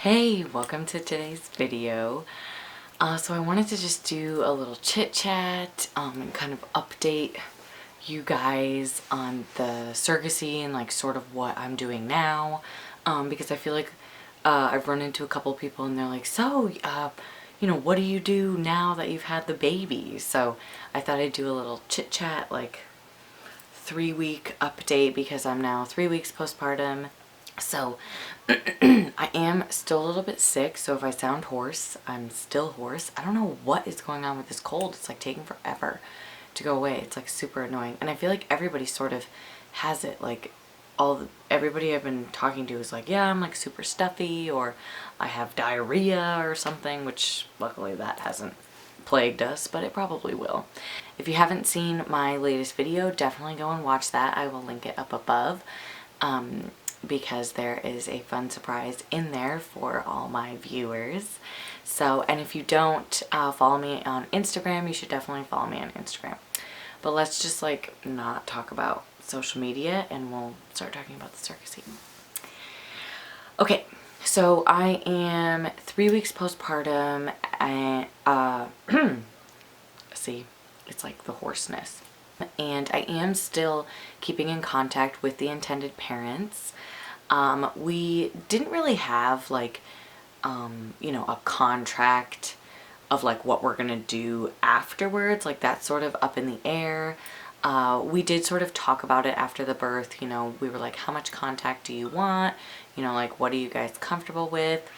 Hey, welcome to today's video. So I wanted to just do a little chit chat and kind of update you guys on the surrogacy and like sort of what I'm doing now, because I feel like I've run into a couple people and they're like, so what do you do now that you've had the baby? So I thought I'd do a little chit chat, like 3-week update, because I'm now 3 weeks postpartum. So I am still a little bit sick, so if I sound hoarse, I'm still hoarse. I don't know what is going on with this cold. It's like taking forever to go away. It's like super annoying. And I feel like everybody sort of has it. Like everybody I've been talking to is like, yeah, I'm like super stuffy, or I have diarrhea or something, which luckily that hasn't plagued us, but it probably will. If you haven't seen my latest video, definitely go and watch that. I will link it up above. Because there is a fun surprise in there for all my viewers. So, and if you don't follow me on Instagram, you should definitely follow me on Instagram. But let's just like not talk about social media and we'll start talking about the surrogacy. Okay, so I am 3 weeks postpartum and see, it's like the hoarseness. And I am still keeping in contact with the intended parents. We didn't really have like, a contract of like what we're gonna do afterwards. Like that's sort of up in the air. We did sort of talk about it after the birth. We were like, how much contact do you want? Like what are you guys comfortable with?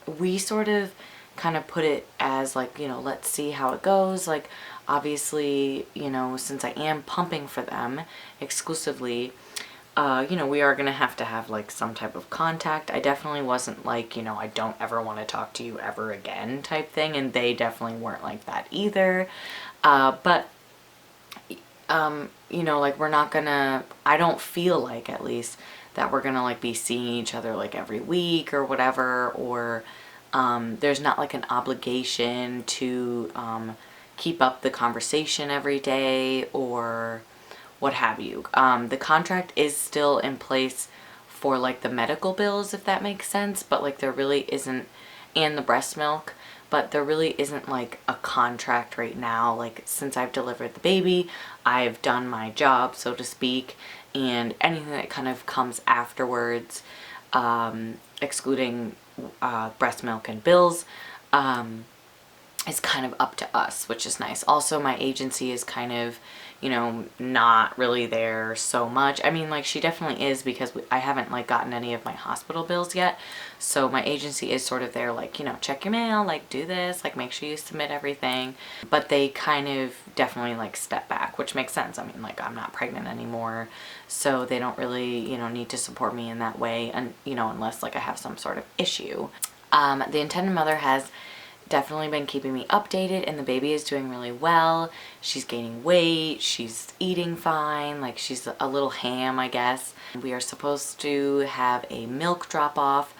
We sort of kind of put it as like, let's see how it goes. Like obviously, since I am pumping for them exclusively, we are going to have like some type of contact. I definitely wasn't like, I don't ever want to talk to you ever again type thing. And they definitely weren't like that either. But like we're not gonna, I don't feel like at least that we're gonna like be seeing each other like every week or whatever, or there's not like an obligation to keep up the conversation every day or what have you. The contract is still in place for like the medical bills, if that makes sense, but like there really isn't, and the breast milk, but there really isn't like a contract right now. Like since I've delivered the baby, I've done my job, so to speak, and anything that kind of comes afterwards, excluding breast milk and bills, is kind of up to us, which is nice. Also, my agency is kind of, not really there so much. I mean, like she definitely is, because I haven't like gotten any of my hospital bills yet. So my agency is sort of there, like, check your mail, like do this, like make sure you submit everything. But they kind of definitely like step back, which makes sense. I mean, like I'm not pregnant anymore, so they don't really, need to support me in that way, and unless like I have some sort of issue. The intended mother has definitely been keeping me updated, and the baby is doing really well. She's gaining weight, she's eating fine, like she's a little ham, I guess. We are supposed to have a milk drop off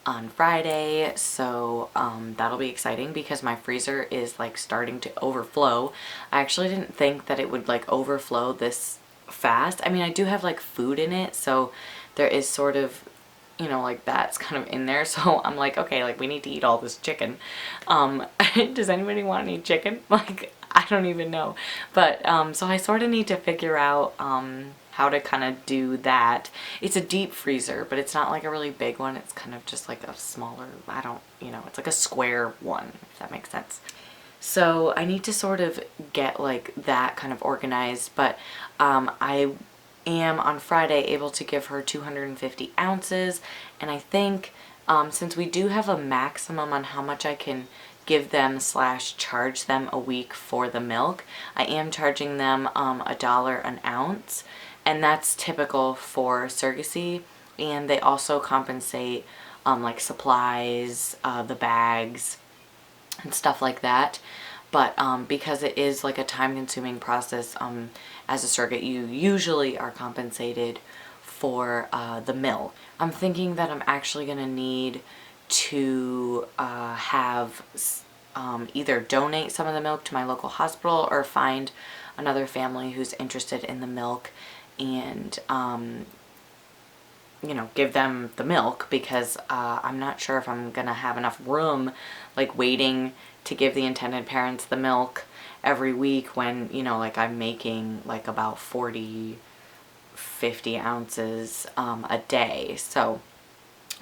on Friday, so that'll be exciting because my freezer is like starting to overflow. I actually didn't think that it would like overflow this fast. I mean, I do have like food in it, so there is sort of, like that's kind of in there. So I'm like, okay, like we need to eat all this chicken. Does anybody want any chicken? Like, I don't even know. But, so I sort of need to figure out, how to kind of do that. It's a deep freezer, but it's not like a really big one. It's kind of just like a smaller, it's like a square one, if that makes sense. So I need to sort of get like that kind of organized, but, I am on Friday able to give her 250 ounces, and I think since we do have a maximum on how much I can give them / charge them a week for the milk, I am charging them $1 an ounce, and that's typical for surrogacy. And they also compensate like supplies, the bags and stuff like that. But because it is like a time-consuming process, as a surrogate, you usually are compensated for the milk. I'm thinking that I'm actually going to need to have either donate some of the milk to my local hospital or find another family who's interested in the milk and you know, give them the milk, because I'm not sure if I'm gonna have enough room, like waiting to give the intended parents the milk every week when, you know, like I'm making like about 40-50 ounces a day. So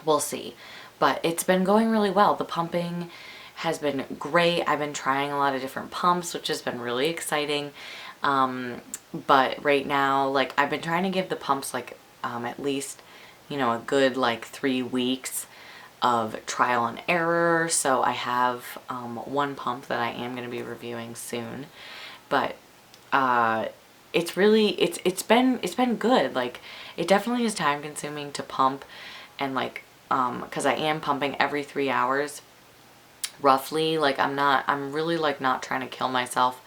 we'll see. But it's been going really well. The pumping has been great. I've been trying a lot of different pumps, which has been really exciting. But right now, like I've been trying to give the pumps like at least, you know, a good like 3 weeks of trial and error. So I have one pump that I am going to be reviewing soon. But it's really, it's been good. Like it definitely is time consuming to pump, and like because I am pumping every 3 hours roughly. Like I'm really like not trying to kill myself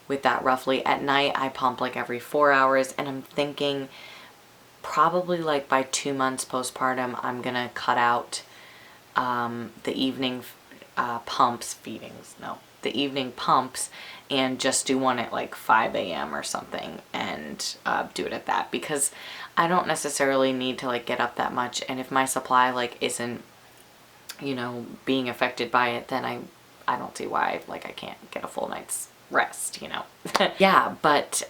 with that roughly. At night I pump like every 4 hours, and I'm thinking probably like by 2 months postpartum I'm gonna cut out the evening the evening pumps, and just do one at like 5 a.m. or something, and do it at that, because I don't necessarily need to like get up that much, and if my supply like isn't, you know, being affected by it, then I don't see why like I can't get a full night's rest, you know. Yeah, but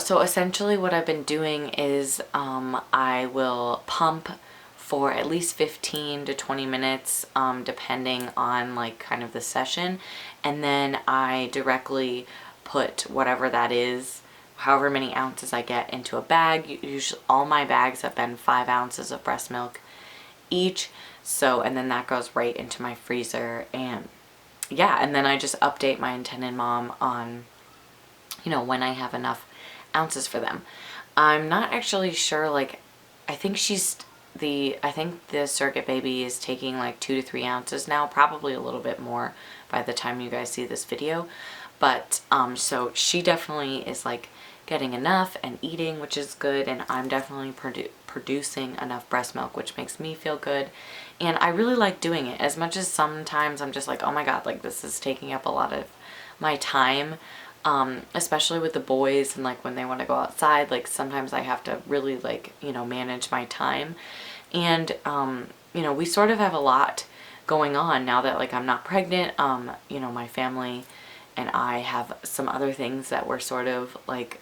so essentially what I've been doing is I will pump for at least 15 to 20 minutes depending on like kind of the session, and then I directly put whatever that is, however many ounces I get, into a bag. Usually all my bags have been 5 ounces of breast milk each, so, and then that goes right into my freezer. And yeah, and then I just update my intended mom on, you know, when I have enough ounces for them. I'm not actually sure, like I think the surrogate baby is taking like 2 to 3 ounces now, probably a little bit more by the time you guys see this video. But so she definitely is like getting enough and eating, which is good, and I'm definitely producing enough breast milk, which makes me feel good. And I really like doing it, as much as sometimes I'm just like, oh my god, like this is taking up a lot of my time, especially with the boys, and like when they want to go outside, like sometimes I have to really like, you know, manage my time. And you know, we sort of have a lot going on now that like I'm not pregnant. You know, my family and I have some other things that we're sort of like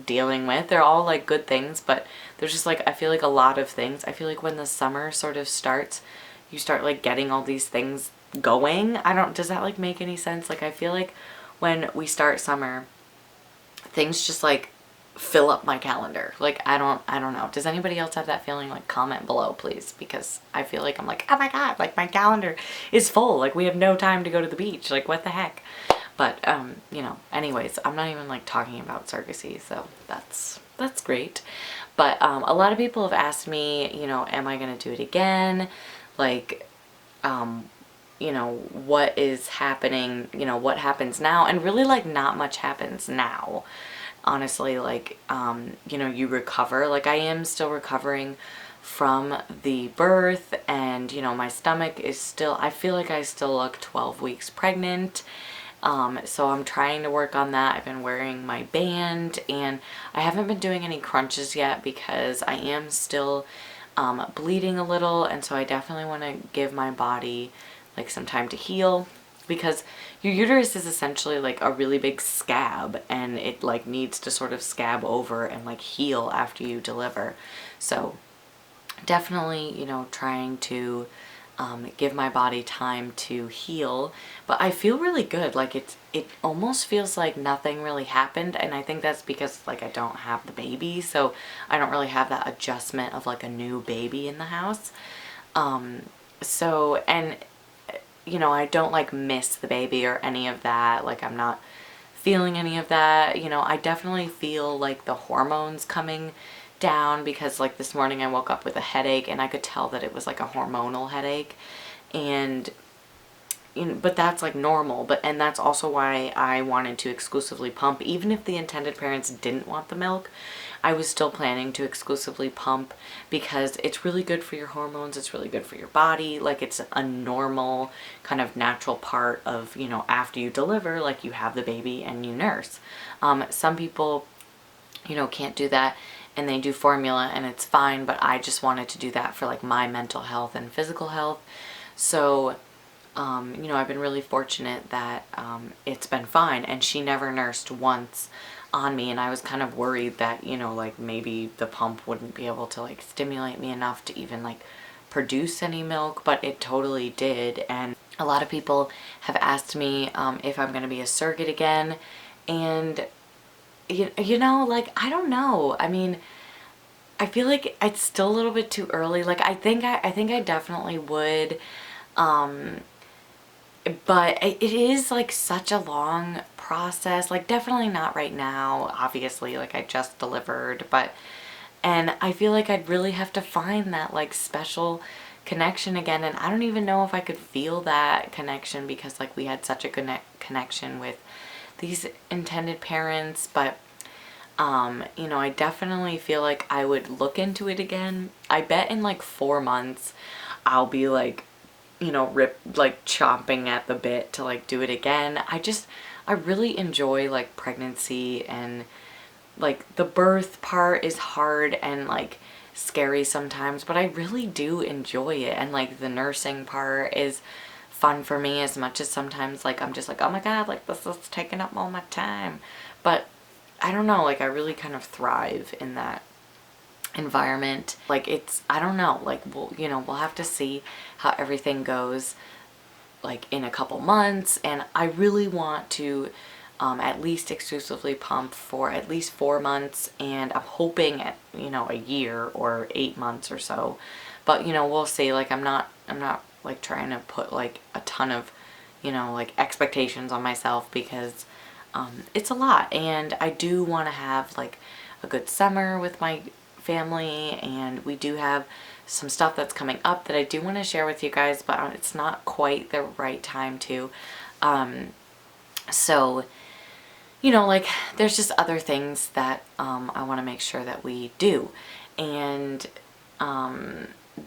dealing with. They're all like good things, but there's just like, I feel like a lot of things. I feel like when the summer sort of starts, you start like getting all these things going. Does that like make any sense? Like I feel like when we start summer, things just like fill up my calendar. Like I don't know. Does anybody else have that feeling? Like comment below please, because I feel like I'm like, oh my god, like my calendar is full. Like we have no time to go to the beach. Like what the heck? But you know, anyways, I'm not even like talking about surrogacy, so that's great. But a lot of people have asked me, you know, am I gonna do it again? Like you know, what is happening, you know, what happens now? And really like not much happens now, honestly. Like you know, you recover. Like I am still recovering from the birth, and you know, my stomach is still, I feel like I still look 12 weeks pregnant. So I'm trying to work on that. I've been wearing my band, and I haven't been doing any crunches yet because I am still bleeding a little, and so I definitely want to give my body like some time to heal, because your uterus is essentially like a really big scab, and it like needs to sort of scab over and like heal after you deliver. So definitely, you know, trying to give my body time to heal. But I feel really good. Like it almost feels like nothing really happened, and I think that's because like I don't have the baby, so I don't really have that adjustment of like a new baby in the house. So, and you know, I don't like miss the baby or any of that. Like I'm not feeling any of that. You know, I definitely feel like the hormones coming down, because like this morning I woke up with a headache, and I could tell that it was like a hormonal headache. And you know, but that's like normal. And that's also why I wanted to exclusively pump. Even if the intended parents didn't want the milk, I was still planning to exclusively pump, because it's really good for your hormones. It's really good for your body. Like it's a normal kind of natural part of, you know, after you deliver, like you have the baby and you nurse. Some people, you know, can't do that, and they do formula and it's fine, but I just wanted to do that for like my mental health and physical health. So, you know, I've been really fortunate that it's been fine, and she never nursed once on me, and I was kind of worried that, you know, like maybe the pump wouldn't be able to like stimulate me enough to even like produce any milk, but it totally did. And a lot of people have asked me if I'm going to be a surrogate again, and you know, like, I don't know. I mean, I feel like it's still a little bit too early. Like, I think I definitely would, but it is like such a long process. Like, definitely not right now, obviously, like I just delivered, but, and I feel like I'd really have to find that like special connection again, and I don't even know if I could feel that connection, because like we had such a connection with these intended parents. But you know, I definitely feel like I would look into it again. I bet in like 4 months I'll be like, you know, like chomping at the bit to like do it again. I really enjoy like pregnancy, and like the birth part is hard and like scary sometimes, but I really do enjoy it. And like the nursing part is fun for me, as much as sometimes like I'm just like, oh my god, like this is taking up all my time. But I don't know, like I really kind of thrive in that environment. Like it's, I don't know, like we'll have to see how everything goes like in a couple months, and I really want to at least exclusively pump for at least 4 months, and I'm hoping at, you know, a year or 8 months or so. But, you know, we'll see. Like I'm not like trying to put like a ton of, you know, like expectations on myself, because it's a lot, and I do want to have like a good summer with my family, and we do have some stuff that's coming up that I do want to share with you guys, but it's not quite the right time to. So, you know, like there's just other things that I want to make sure that we do, and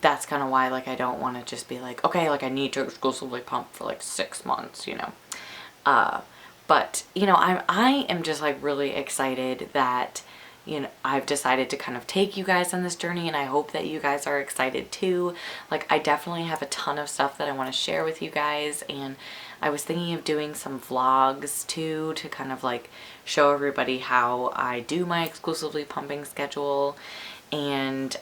that's kind of why like I don't want to just be like, okay, like I need to exclusively pump for like 6 months, you know. But you know, I am just like really excited that, you know, I've decided to kind of take you guys on this journey, and I hope that you guys are excited too. Like I definitely have a ton of stuff that I want to share with you guys, and I was thinking of doing some vlogs too, to kind of like show everybody how I do my exclusively pumping schedule. And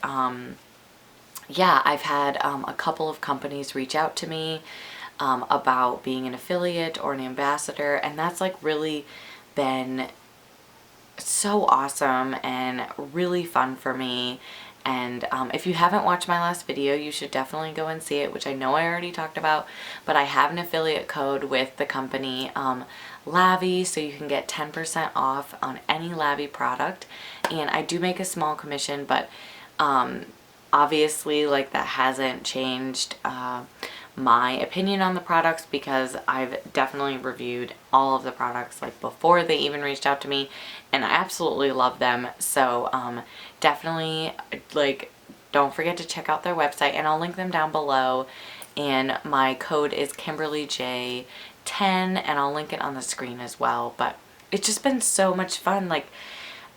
yeah, I've had a couple of companies reach out to me about being an affiliate or an ambassador, and that's like really been so awesome and really fun for me. And if you haven't watched my last video, you should definitely go and see it, which I know I already talked about, but I have an affiliate code with the company LAVIE, so you can get 10% off on any LAVIE product. And I do make a small commission, but obviously like that hasn't changed my opinion on the products, because I've definitely reviewed all of the products like before they even reached out to me, and I absolutely love them. So definitely like don't forget to check out their website, and I'll link them down below. And my code is KimberlyJ10, and I'll link it on the screen as well. But it's just been so much fun. Like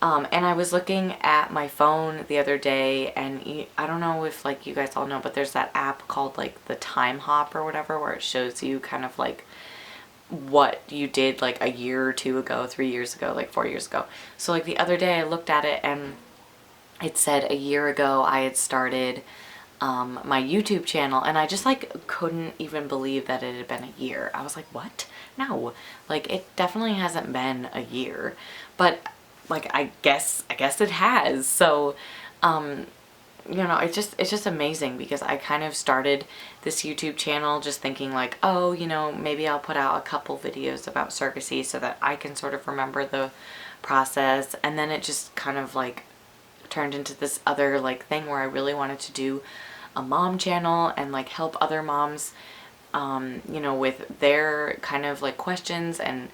and I was looking at my phone the other day, and I don't know if like you guys all know, but there's that app called like the Time Hop or whatever, where it shows you kind of like what you did like a year or 2 ago, 3 years ago, like 4 years ago. So like the other day I looked at it, and it said a year ago I had started my YouTube channel, and I just like couldn't even believe that it had been a year. I was like, what? No, like it definitely hasn't been a year, but like I guess it has. So you know, it's just amazing, because I kind of started this YouTube channel just thinking like, oh, you know, maybe I'll put out a couple videos about surrogacy so that I can sort of remember the process. And then it just kind of like turned into this other like thing where I really wanted to do a mom channel and like help other moms you know, with their kind of like questions and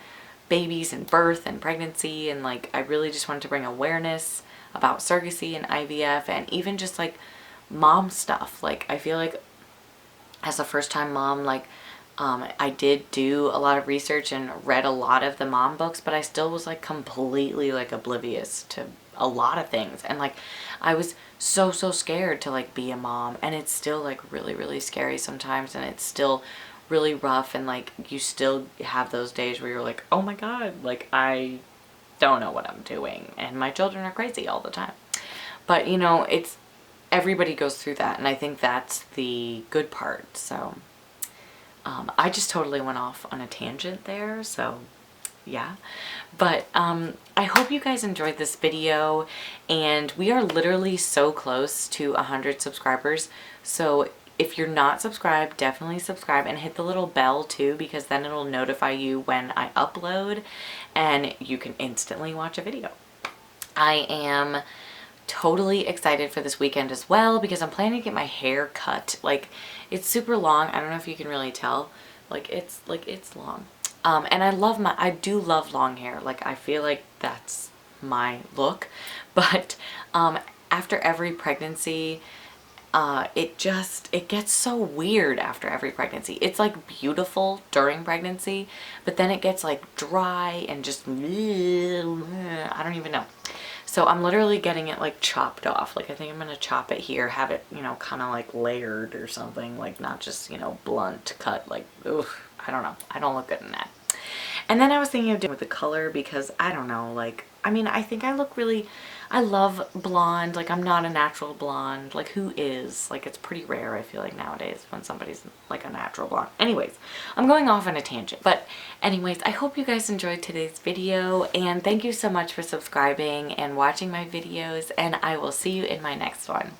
babies and birth and pregnancy. And like I really just wanted to bring awareness about surrogacy and IVF, and even just like mom stuff. Like I feel like as a first-time mom, like I did do a lot of research and read a lot of the mom books, but I still was like completely like oblivious to a lot of things. And like, I was so scared to like be a mom, and it's still like really scary sometimes, and it's still really rough, and like you still have those days where you're like, oh my God, like I don't know what I'm doing, and my children are crazy all the time. But you know, it's, everybody goes through that, and I think that's the good part. So I just totally went off on a tangent there, so yeah. But I hope you guys enjoyed this video, and we are literally so close to 100 subscribers. So if you're not subscribed, definitely subscribe, and hit the little bell too, because then it'll notify you when I upload, and you can instantly watch a video. I am totally excited for this weekend as well, because I'm planning to get my hair cut. Like, it's super long. I don't know if you can really tell. It's long. And I do love long hair. Like, I feel like that's my look. But after every pregnancy, it gets so weird after every pregnancy. It's like beautiful during pregnancy, but then it gets like dry and just, I don't even know. So I'm literally getting it like chopped off. Like, I think I'm going to chop it here, have it, you know, kind of like layered or something, like not just, you know, blunt cut. Like, oof, I don't know. I don't look good in that. And then I was thinking of doing with the color, because I don't know, like, I mean, I think I look really, I love blonde. Like, I'm not a natural blonde. Like, who is? Like, it's pretty rare, I feel like, nowadays when somebody's like a natural blonde. Anyways, I'm going off on a tangent. But anyways, I hope you guys enjoyed today's video, and thank you so much for subscribing and watching my videos, and I will see you in my next one.